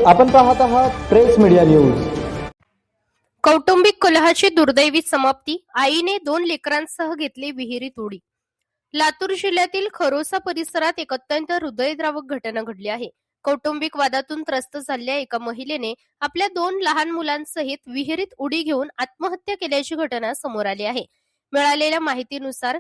आपण पाहत आहात प्रेस मीडिया न्यूज। कौटुंबिक कलहाची दुर्दैवी समाप्ती, आईने 2 लेकरांसह घेतली विहिरीत उडी। लातूर जिल्ह्यातील खरोसा परिसरात एक अत्यंत हृदयद्रावक घटना घडली आहे। कौटुंबिक वादातून त्रस्त झालेल्या एका महिलेने आपल्या 2 लहान मुलांसहित विहिरीत उडी घेऊन आत्महत्या केल्याची घटना समोर आली आहे। मिळालेल्या माहितीनुसार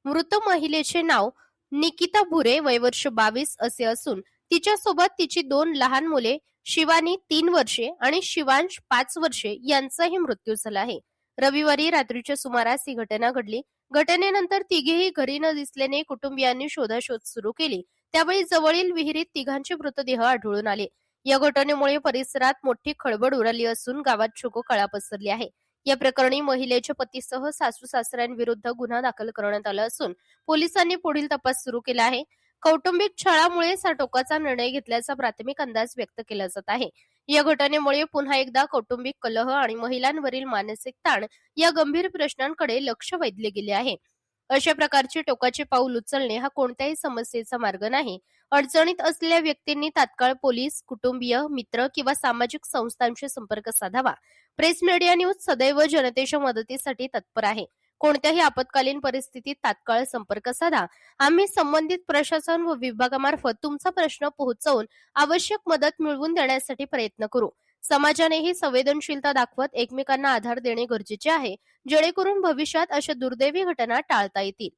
मृत महिलेचे नाव निकिता भुरे, वय वर्ष 22 असे असून तिच्यासोबत तिची 2 लहान मुले शिवानी 3 वर्षे आणि शिवांश 5 वर्षे यांचाही मृत्यू झाला आहे। रविवारी रात्रीच्या सुमारास ही घटना घडली। घटनेनंतर तिघेही घरी न दिसल्याने कुटुंबियांनी शोधाशोध सुरू केली। त्यावेळी जवळील विहिरीत तिघांचे मृतदेह आढळून आले। या घटनेमुळे परिसरात मोठी खळबळ उडाली असून गावात शोककळा पसरली आहे। या प्रकरणी महिलेच्या पतीसह सासू-सासऱ्यांविरुद्ध गुन्हा दाखल करण्यात आला असून पोलिसांनी पुढील तपास सुरू केला आहे। कौटुंबिक छळामुळेच हा टोकाचा निर्णय घेतल्याचा प्राथमिक अंदाज व्यक्त केला जात आहे। या घटनेमुळे पुन्हा एकदा कौटुंबिक कलह आणि महिलांवरील मानसिक ताण या गंभीर प्रश्नांकडे लक्ष वेधले गेले आहे। अशा प्रकारचे टोकाचे पाऊल उचलणे हा कोणत्याही समस्येचा मार्ग नाही। अडचणीत असलेल्या व्यक्तींनी तात्काळ पोलीस, कुटुंबीय, मित्र किंवा सामाजिक संस्थांशी संपर्क साधावा। प्रेस मीडिया न्यूज सदैव जनतेच्या मदतीसाठी तत्पर आहे। कोणत्याही आपत्कालीन परिस्थितीत तात्काळ संपर्क साधा। आम्ही संबंधित प्रशासन व विभागामार्फत तुमचा प्रश्न पोहोचवून आवश्यक मदत मिळवून देण्यासाठी प्रयत्न करू। समाजानेही संवेदनशीलता दाखवत एकमेकांना आधार देणे गरजेचे आहे, जेणेकरून भविष्यात अशा दुर्दैवी घटना टाळता येतील।